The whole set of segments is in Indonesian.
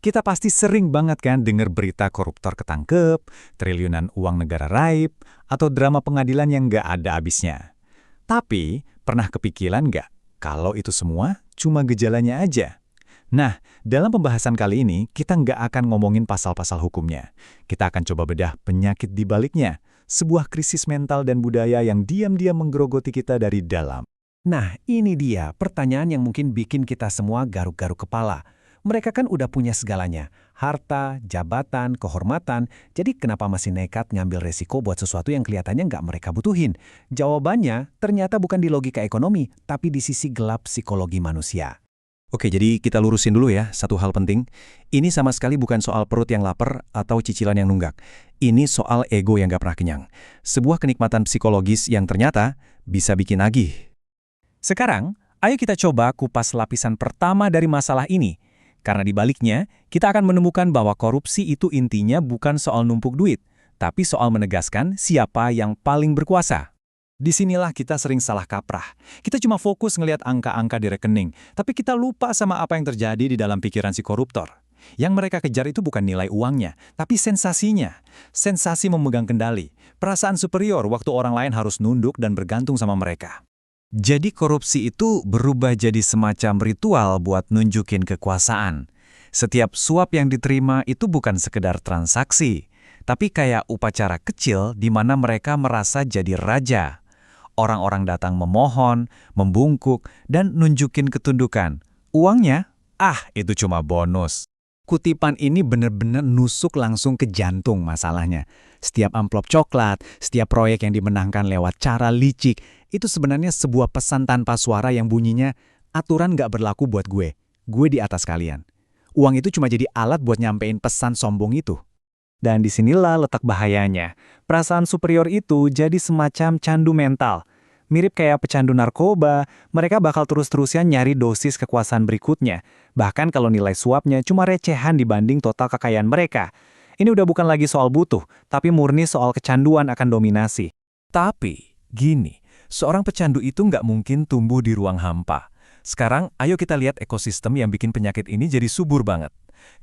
Kita pasti sering banget kan dengar berita koruptor ketangkep, triliunan uang negara raib, atau drama pengadilan yang nggak ada habisnya. Tapi, pernah kepikiran nggak kalau itu semua cuma gejalanya aja? Nah, dalam pembahasan kali ini, kita nggak akan ngomongin pasal-pasal hukumnya. Kita akan coba bedah penyakit di baliknya, sebuah krisis mental dan budaya yang diam-diam menggerogoti kita dari dalam. Nah, ini dia pertanyaan yang mungkin bikin kita semua garuk-garuk kepala. Mereka kan udah punya segalanya, harta, jabatan, kehormatan, jadi kenapa masih nekat ngambil resiko buat sesuatu yang kelihatannya nggak mereka butuhin? Jawabannya ternyata bukan di logika ekonomi, tapi di sisi gelap psikologi manusia. Oke, jadi kita lurusin dulu ya, satu hal penting. Ini sama sekali bukan soal perut yang lapar atau cicilan yang nunggak. Ini soal ego yang gak pernah kenyang. Sebuah kenikmatan psikologis yang ternyata bisa bikin nagih. Sekarang, ayo kita coba kupas lapisan pertama dari masalah ini. Karena di baliknya, kita akan menemukan bahwa korupsi itu intinya bukan soal numpuk duit, tapi soal menegaskan siapa yang paling berkuasa. Disinilah kita sering salah kaprah. Kita cuma fokus ngelihat angka-angka di rekening, tapi kita lupa sama apa yang terjadi di dalam pikiran si koruptor. Yang mereka kejar itu bukan nilai uangnya, tapi sensasinya. Sensasi memegang kendali, perasaan superior waktu orang lain harus nunduk dan bergantung sama mereka. Jadi korupsi itu berubah jadi semacam ritual buat nunjukin kekuasaan. Setiap suap yang diterima itu bukan sekedar transaksi, tapi kayak upacara kecil di mana mereka merasa jadi raja. Orang-orang datang memohon, membungkuk, dan nunjukin ketundukan. Uangnya, itu cuma bonus. Kutipan ini benar-benar nusuk langsung ke jantung masalahnya. Setiap amplop coklat, setiap proyek yang dimenangkan lewat cara licik, itu sebenarnya sebuah pesan tanpa suara yang bunyinya, aturan nggak berlaku buat gue di atas kalian. Uang itu cuma jadi alat buat nyampein pesan sombong itu. Dan disinilah letak bahayanya. Perasaan superior itu jadi semacam candu mental. Mirip kayak pecandu narkoba, mereka bakal terus-terusan nyari dosis kekuasaan berikutnya. Bahkan kalau nilai suapnya cuma recehan dibanding total kekayaan mereka. Ini udah bukan lagi soal butuh, tapi murni soal kecanduan akan dominasi. Tapi, gini, seorang pecandu itu nggak mungkin tumbuh di ruang hampa. Sekarang, ayo kita lihat ekosistem yang bikin penyakit ini jadi subur banget.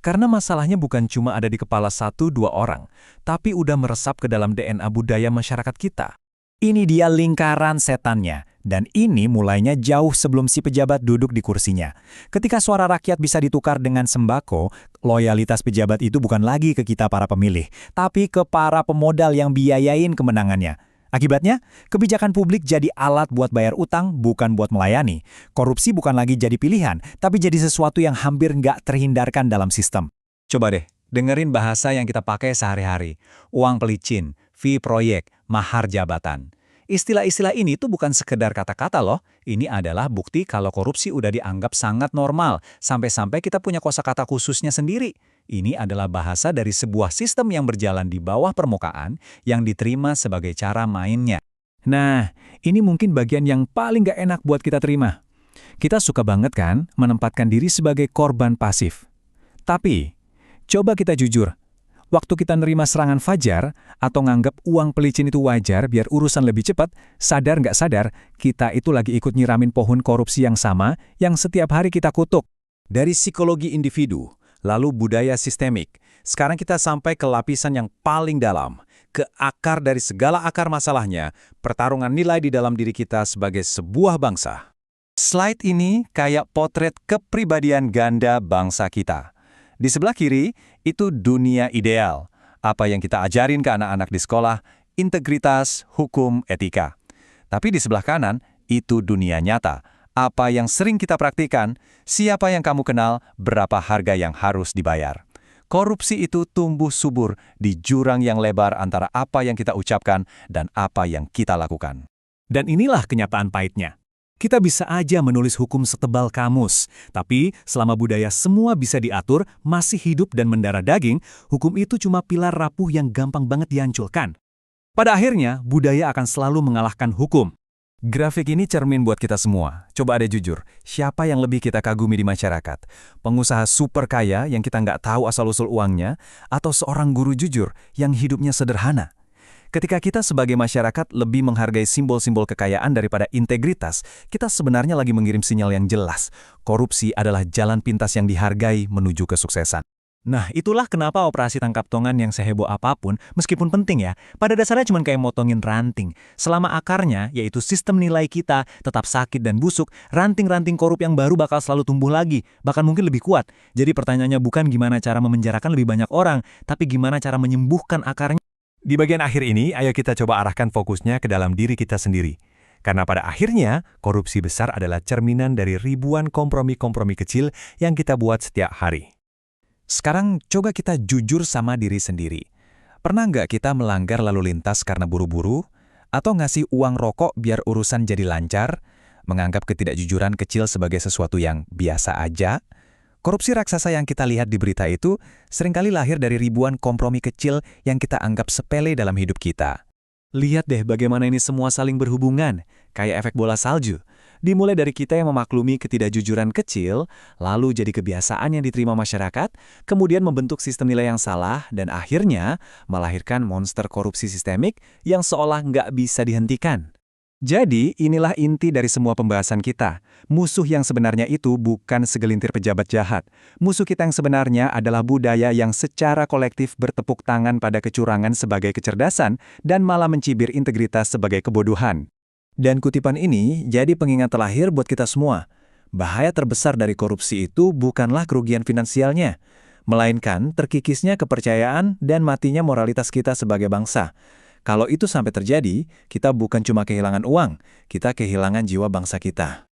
Karena masalahnya bukan cuma ada di kepala 1-2 orang, tapi udah meresap ke dalam DNA budaya masyarakat kita. Ini dia lingkaran setannya, dan ini mulainya jauh sebelum si pejabat duduk di kursinya. Ketika suara rakyat bisa ditukar dengan sembako, loyalitas pejabat itu bukan lagi ke kita para pemilih, tapi ke para pemodal yang biayain kemenangannya. Akibatnya, kebijakan publik jadi alat buat bayar utang, bukan buat melayani. Korupsi bukan lagi jadi pilihan, tapi jadi sesuatu yang hampir nggak terhindarkan dalam sistem. Coba deh, dengerin bahasa yang kita pakai sehari-hari. Uang pelicin, fee proyek, mahar jabatan. Istilah-istilah ini tuh bukan sekedar kata-kata loh. Ini adalah bukti kalau korupsi udah dianggap sangat normal, sampai-sampai kita punya kosakata khususnya sendiri. Ini adalah bahasa dari sebuah sistem yang berjalan di bawah permukaan yang diterima sebagai cara mainnya. Nah, ini mungkin bagian yang paling gak enak buat kita terima. Kita suka banget kan menempatkan diri sebagai korban pasif. Tapi, coba kita jujur. Waktu kita nerima serangan fajar atau nganggap uang pelicin itu wajar biar urusan lebih cepat, sadar nggak sadar, kita itu lagi ikut nyiramin pohon korupsi yang sama yang setiap hari kita kutuk. Dari psikologi individu, lalu budaya sistemik, sekarang kita sampai ke lapisan yang paling dalam, ke akar dari segala akar masalahnya, pertarungan nilai di dalam diri kita sebagai sebuah bangsa. Slide ini kayak potret kepribadian ganda bangsa kita. Di sebelah kiri, itu dunia ideal. Apa yang kita ajarin ke anak-anak di sekolah, integritas, hukum, etika. Tapi di sebelah kanan, itu dunia nyata. Apa yang sering kita praktikan, siapa yang kamu kenal, berapa harga yang harus dibayar. Korupsi itu tumbuh subur di jurang yang lebar antara apa yang kita ucapkan dan apa yang kita lakukan. Dan inilah kenyataan pahitnya. Kita bisa aja menulis hukum setebal kamus, tapi selama budaya semua bisa diatur, masih hidup dan mendarah daging, hukum itu cuma pilar rapuh yang gampang banget dihancurkan. Pada akhirnya, budaya akan selalu mengalahkan hukum. Grafik ini cermin buat kita semua. Coba ada jujur, siapa yang lebih kita kagumi di masyarakat? Pengusaha super kaya yang kita nggak tahu asal-usul uangnya, atau seorang guru jujur yang hidupnya sederhana? Ketika kita sebagai masyarakat lebih menghargai simbol-simbol kekayaan daripada integritas, kita sebenarnya lagi mengirim sinyal yang jelas. Korupsi adalah jalan pintas yang dihargai menuju kesuksesan. Nah, itulah kenapa operasi tangkap tangan yang seheboh apapun, meskipun penting ya, pada dasarnya cuma kayak motongin ranting. Selama akarnya, yaitu sistem nilai kita, tetap sakit dan busuk, ranting-ranting korup yang baru bakal selalu tumbuh lagi, bahkan mungkin lebih kuat. Jadi pertanyaannya bukan gimana cara memenjarakan lebih banyak orang, tapi gimana cara menyembuhkan akarnya. Di bagian akhir ini, ayo kita coba arahkan fokusnya ke dalam diri kita sendiri. Karena pada akhirnya, korupsi besar adalah cerminan dari ribuan kompromi-kompromi kecil yang kita buat setiap hari. Sekarang coba kita jujur sama diri sendiri. Pernah nggak kita melanggar lalu lintas karena buru-buru? Atau ngasih uang rokok biar urusan jadi lancar? Menganggap ketidakjujuran kecil sebagai sesuatu yang biasa aja? Korupsi raksasa yang kita lihat di berita itu seringkali lahir dari ribuan kompromi kecil yang kita anggap sepele dalam hidup kita. Lihat deh bagaimana ini semua saling berhubungan, kayak efek bola salju. Dimulai dari kita yang memaklumi ketidakjujuran kecil, lalu jadi kebiasaan yang diterima masyarakat, kemudian membentuk sistem nilai yang salah, dan akhirnya melahirkan monster korupsi sistemik yang seolah nggak bisa dihentikan. Jadi, inilah inti dari semua pembahasan kita. Musuh yang sebenarnya itu bukan segelintir pejabat jahat. Musuh kita yang sebenarnya adalah budaya yang secara kolektif bertepuk tangan pada kecurangan sebagai kecerdasan dan malah mencibir integritas sebagai kebodohan. Dan kutipan ini jadi pengingat terakhir buat kita semua. Bahaya terbesar dari korupsi itu bukanlah kerugian finansialnya, melainkan terkikisnya kepercayaan dan matinya moralitas kita sebagai bangsa. Kalau itu sampai terjadi, kita bukan cuma kehilangan uang, kita kehilangan jiwa bangsa kita.